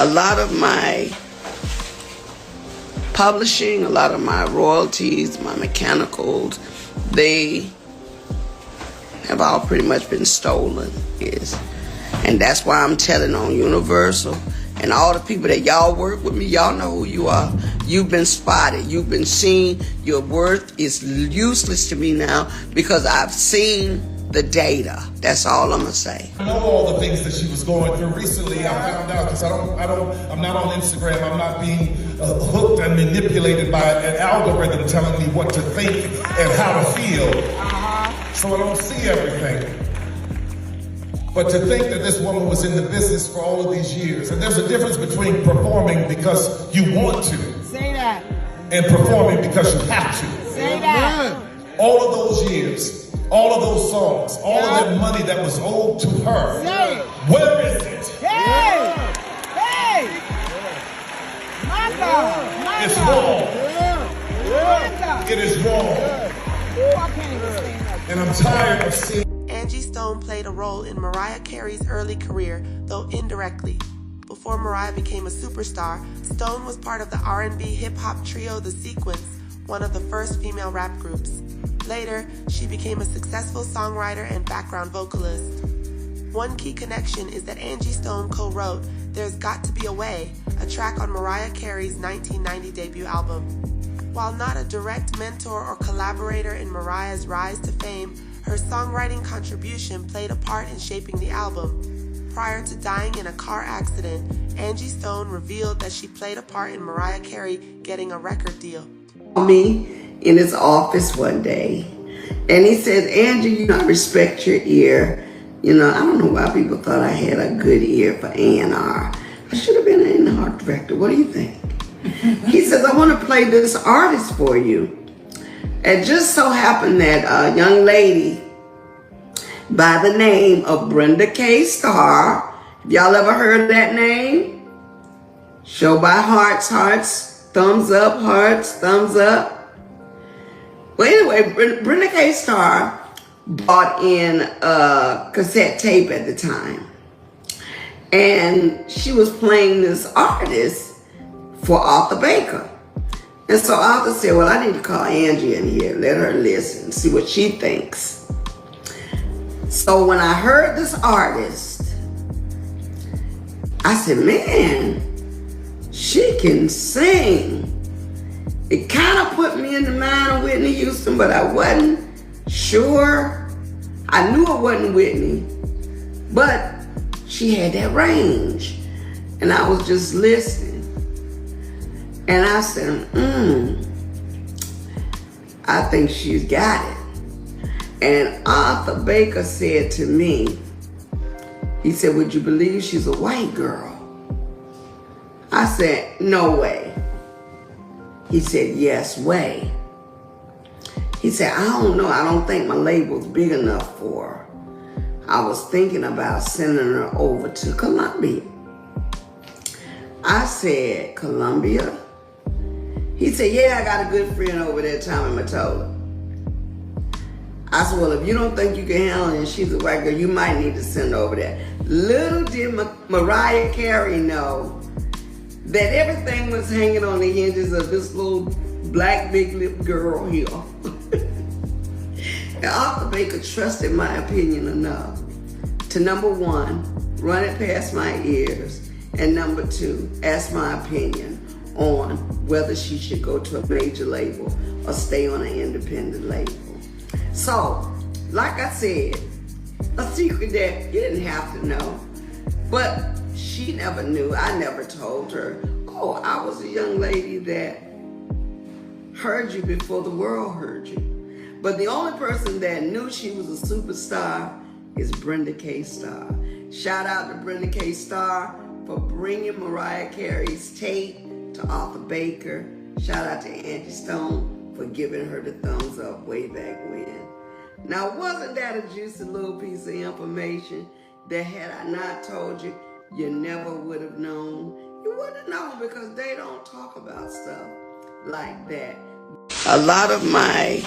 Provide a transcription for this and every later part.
A lot of my publishing, a lot of my royalties, my mechanicals, they have all pretty much been stolen. Yes. And that's why I'm telling on Universal and all the people that y'all work with me, y'all know who you are. You've been spotted. You've been seen. Your worth is useless to me now because I've seen the data. That's all I'm gonna say. I know all the things that she was going through. Recently, I found out because I'm not on Instagram. I'm not being hooked and manipulated by an algorithm telling me what to think and how to feel. So I don't see everything. But to think that this woman was in the business for all of these years, and there's a difference between performing because you want to. Say that. And performing because you have to. Say that. All of those years, all of those songs, all of that money that was owed to her. Say it. Where is it? Hey! Hey! My God! My It's God. wrong. It is wrong. Ooh, I can't even stand that. And I'm tired of seeing. Angie Stone played a role in Mariah Carey's early career, though indirectly. Before Mariah became a superstar, Stone was part of the R&B hip-hop trio The Sequence, one of the first female rap groups. Later, she became a successful songwriter and background vocalist. One key connection is that Angie Stone co-wrote There's Got to Be a Way, a track on Mariah Carey's 1990 debut album. While not a direct mentor or collaborator in Mariah's rise to fame, her songwriting contribution played a part in shaping the album. Prior to dying in a car accident, Angie Stone revealed that she played a part in Mariah Carey getting a record deal. Me in his office one day, and he said, Angie, I respect your ear. I don't know why people thought I had a good ear for A&R. I should have been an A&R director. What do you think? He says, I want to play this artist for you. It just so happened that a young lady by the name of Brenda K. Starr, y'all ever heard of that name? Show by hearts, thumbs up, hearts, thumbs up. Well, anyway, Brenda K. Starr bought in a cassette tape at the time. And she was playing this artist for Arthur Baker. And so Arthur said, well, I need to call Angie in here, let her listen, see what she thinks. So when I heard this artist, I said, man, she can sing. It kind of put me in the mind of Whitney Houston, but I wasn't sure. I knew it wasn't Whitney, but she had that range. And I was just listening. And I said, I think she's got it. And Arthur Baker said to me, he said, would you believe she's a white girl? I said, no way. He said, yes way. He said, I don't know. I don't think my label's big enough for her. I was thinking about sending her over to Columbia. I said, Columbia? He said, yeah, I got a good friend over there, Tommy Mottola. I said, well, if you don't think you can handle it and she's a white girl, you might need to send her over there. Little did Mariah Carey know that everything was hanging on the hinges of this little black big lip girl here. And Arthur Baker trusted my opinion enough to, number one, run it past my ears, and number two, ask my opinion on whether she should go to a major label or stay on an independent label. So, like I said, a secret that you didn't have to know, but she never knew. I never told her, oh, I was a young lady that heard you before the world heard you. But the only person that knew she was a superstar is Brenda K. Starr. Shout out to Brenda K. Starr for bringing Mariah Carey's tape to Arthur Baker. Shout out to Angie Stone for giving her the thumbs up way back when. Now, wasn't that a juicy little piece of information that had I not told you, you never would have known? You wouldn't have known because they don't talk about stuff like that. A lot of my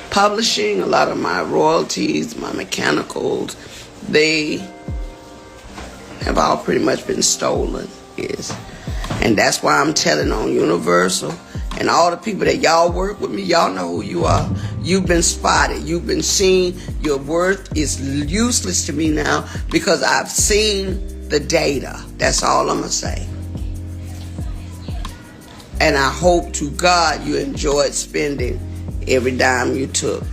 publishing, a lot of my royalties, my mechanicals, they have all pretty much been stolen. Yes. And that's why I'm telling on Universal and all the people that y'all work with me, y'all know who you are. You've been spotted. You've been seen. Your worth is useless to me now because I've seen the data. That's all I'm going to say. And I hope to God you enjoyed spending every dime you took,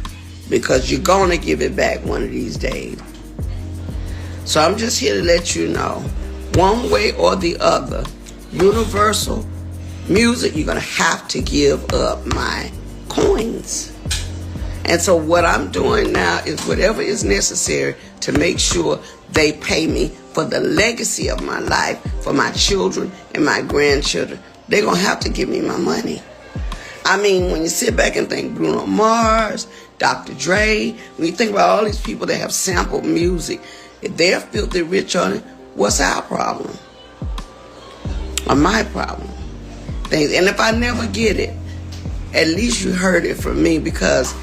because you're going to give it back one of these days. So I'm just here to let you know, one way or the other, Universal Music, you're going to have to give up my coins. And so what I'm doing now is whatever is necessary to make sure they pay me for the legacy of my life, for my children and my grandchildren. They're going to have to give me my money. I mean, when you sit back and think Bruno Mars, Dr. Dre, when you think about all these people that have sampled music, if they're filthy rich on it, what's our problem? Or my problem? And if I never get it, at least you heard it from me, because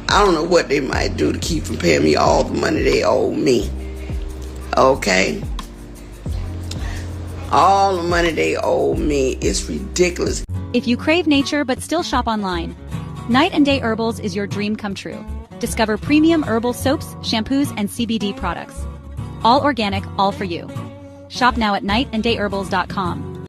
I don't know what they might do to keep from paying me all the money they owe me. Okay? All the money they owe me is ridiculous. If you crave nature but still shop online, Night and Day Herbals is your dream come true. Discover premium herbal soaps, shampoos, and CBD products. All organic, all for you. Shop now at nightandayherbals.com.